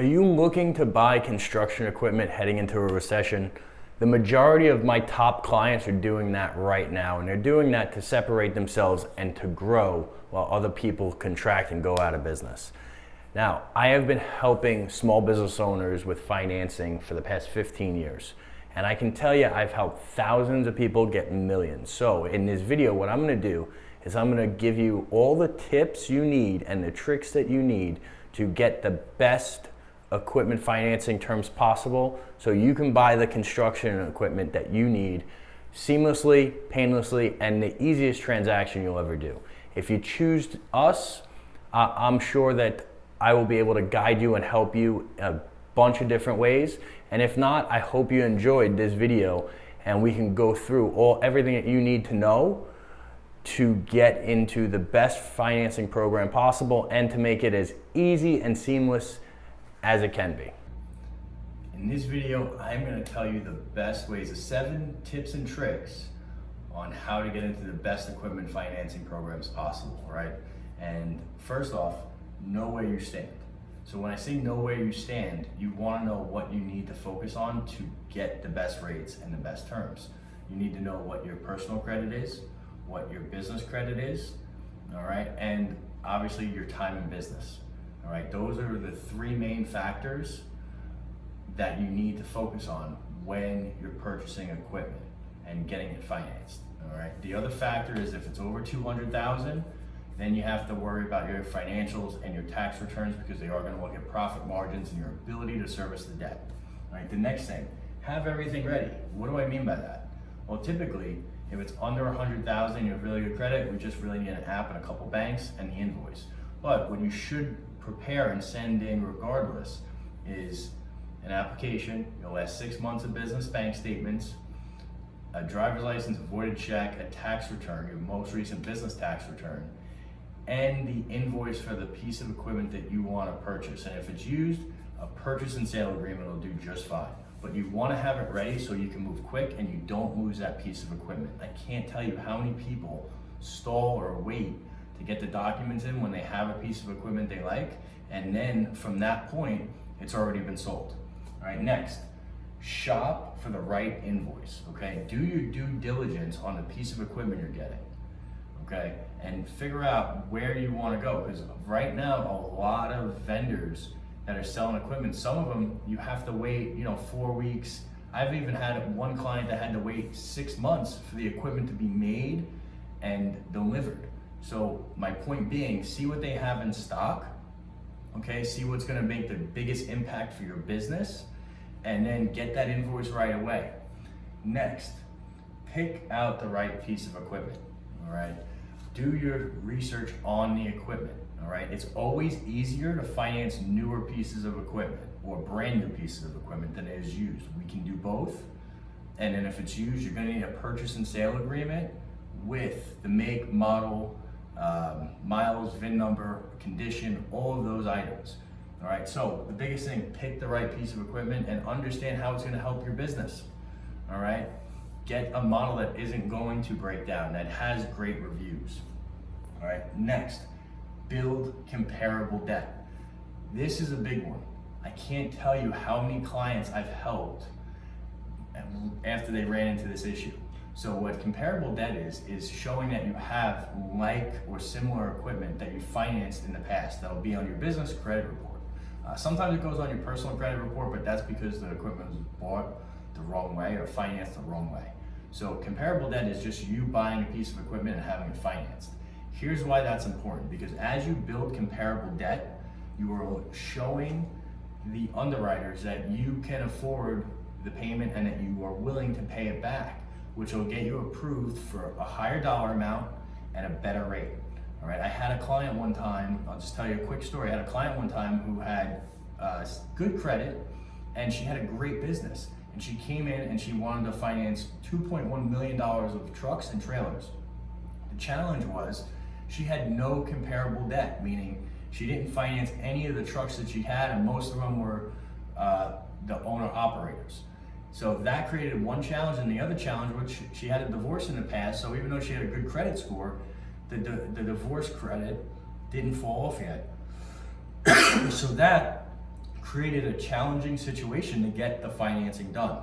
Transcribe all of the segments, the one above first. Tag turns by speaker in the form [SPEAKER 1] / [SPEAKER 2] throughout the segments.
[SPEAKER 1] Are you looking to buy construction equipment heading into a recession? The majority of my top clients are doing that right now, and they're doing that to separate themselves and to grow while other people contract and go out of business. Now, I have been helping small business owners with financing for the past 15 years, and I can tell you I've helped thousands of people get millions. So in this video, what I'm gonna do is I'm gonna give you all the tips you need and the tricks that you need to get the best equipment financing terms possible so you can buy the construction equipment that you need seamlessly, painlessly, and the easiest transaction you'll ever do. If you choose us, I'm sure that I will be able to guide you and help you a bunch of different ways. And if not, I hope you enjoyed this video and we can go through everything that you need to know to get into the best financing program possible and to make it as easy and seamless as it can be. In this video, I'm going to tell you the best ways, the 7 tips and tricks on how to get into the best equipment financing programs possible, right? And first off, know where you stand. So when I say know where you stand, you want to know what you need to focus on to get the best rates and the best terms. You need to know what your personal credit is, what your business credit is, all right? And obviously your time in business. All right, those are the 3 main factors that you need to focus on when you're purchasing equipment and getting it financed. All right, the other factor is if it's over $200,000, then you have to worry about your financials and your tax returns because they are going to look at profit margins and your ability to service the debt. All right, the next thing, have everything ready. What do I mean by that? Well, typically, if it's under $100,000, you have really good credit, we just really need an app and a couple banks and the invoice. But what you should prepare and send in regardless is an application, your last 6 months of business bank statements, a driver's license, a voided check, a tax return, your most recent business tax return, and the invoice for the piece of equipment that you want to purchase. And if it's used, a purchase and sale agreement will do just fine. But you want to have it ready so you can move quick and you don't lose that piece of equipment. I can't tell you how many people stall or wait to get the documents in when they have a piece of equipment they like, and then from that point, it's already been sold. All right, next, shop for the right invoice, okay? Do your due diligence on the piece of equipment you're getting, okay? And figure out where you wanna go, because right now, a lot of vendors that are selling equipment, some of them, you have to wait, 4 weeks. I've even had one client that had to wait 6 months for the equipment to be made and delivered. So my point being, see what they have in stock, okay? See what's gonna make the biggest impact for your business, and then get that invoice right away. Next, pick out the right piece of equipment, all right? Do your research on the equipment, all right? It's always easier to finance newer pieces of equipment or brand new pieces of equipment than it is used. We can do both, and then if it's used, you're gonna need a purchase and sale agreement with the make, model, miles, VIN number, condition, all of those items. All right, so the biggest thing, pick the right piece of equipment and understand how it's gonna help your business. All right, get a model that isn't going to break down, that has great reviews. All right, next, build comparable debt. This is a big one. I can't tell you how many clients I've helped after they ran into this issue. So what comparable debt is showing that you have like or similar equipment that you financed in the past. That'll be on your business credit report. Sometimes it goes on your personal credit report, but that's because the equipment was bought the wrong way or financed the wrong way. So comparable debt is just you buying a piece of equipment and having it financed. Here's why that's important, because as you build comparable debt, you are showing the underwriters that you can afford the payment and that you are willing to pay it back, which will get you approved for a higher dollar amount and a better rate. All right, I had a client one time, I'll just tell you a quick story. I had a client one time who had good credit and she had a great business. And she came in and she wanted to finance $2.1 million of trucks and trailers. The challenge was she had no comparable debt, meaning she didn't finance any of the trucks that she had, and most of them were the owner operators. So that created one challenge, and the other challenge was she had a divorce in the past, so even though she had a good credit score, the divorce credit didn't fall off yet. So that
[SPEAKER 2] created a challenging situation to get the financing done.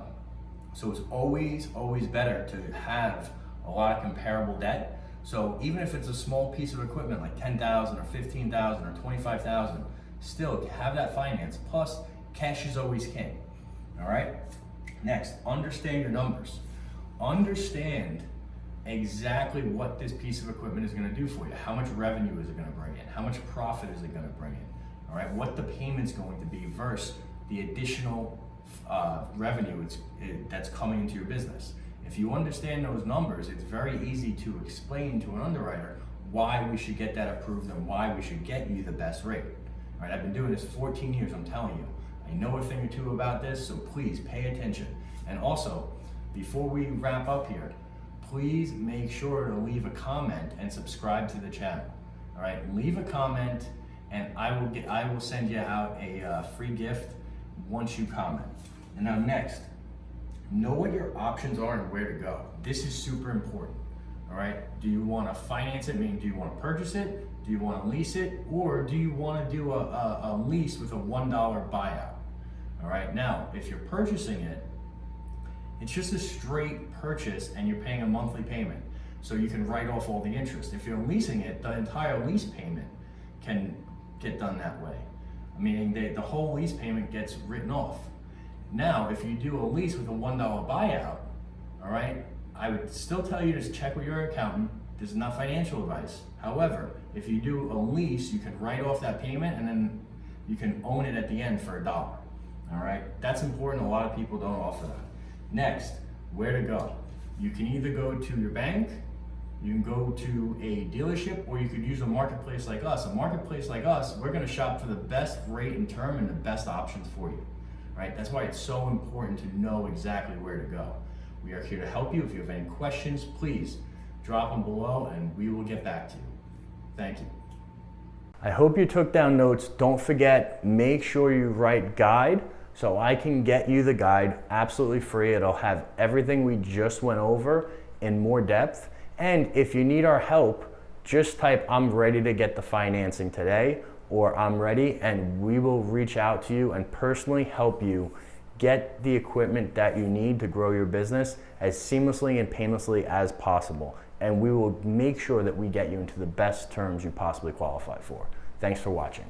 [SPEAKER 2] So it's always better to have a lot of comparable debt. So even if it's a small piece of equipment like 10,000 or 15,000 or 25,000, still have that finance. Plus, cash is always king. All right. Next, understand your numbers. Understand exactly what this piece of equipment is going to do for you. How much revenue is it going to bring in? How much profit is it going to bring in? All right. What the payment's going to be versus the additional revenue that's coming into your business. If you understand those numbers, it's very easy to explain to an underwriter why we should get that approved and why we should get you the best rate. All right, I've been doing this 14 years, I'm telling you. I know a thing or two about this, so please pay attention. And also, before we wrap up here, please make sure to leave a comment and subscribe to the channel. All right, leave a comment and I will send you out a free gift once you comment. And now next, know what your options are and where to go. This is super important, all right? Do you want to finance it, meaning do you want to purchase it? Do you want to lease it? Or do you want to do a lease with a $1 buyout? All right, now, if you're purchasing it, it's just a straight purchase and you're paying a monthly payment. So you can write off all the interest. If you're leasing it, the entire lease payment can get done that way. Meaning the whole lease payment gets written off. Now, if you do a lease with a $1 buyout, all right, I would still tell you to check with your accountant. This is not financial advice. However, if you do a lease, you can write off that payment and then you can own it at the end for $1. All right, that's important. A lot of people don't offer that. Next, where to go? You can either go to your bank, you can go to a dealership, or you could use a marketplace like us. A marketplace like us, we're going to shop for the best rate and term and the best options for you. Right? That's why it's so important to know exactly where to go. We are here to help you. If you have any questions, please drop them below and we will get back to you. Thank you.
[SPEAKER 1] I hope you took down notes. Don't forget, make sure you write guide so I can get you the guide absolutely free. It'll have everything we just went over in more depth. And if you need our help, just type I'm ready to get the financing today, or I'm ready, and we will reach out to you and personally help you get the equipment that you need to grow your business as seamlessly and painlessly as possible. And we will make sure that we get you into the best terms you possibly qualify for. Thanks for watching.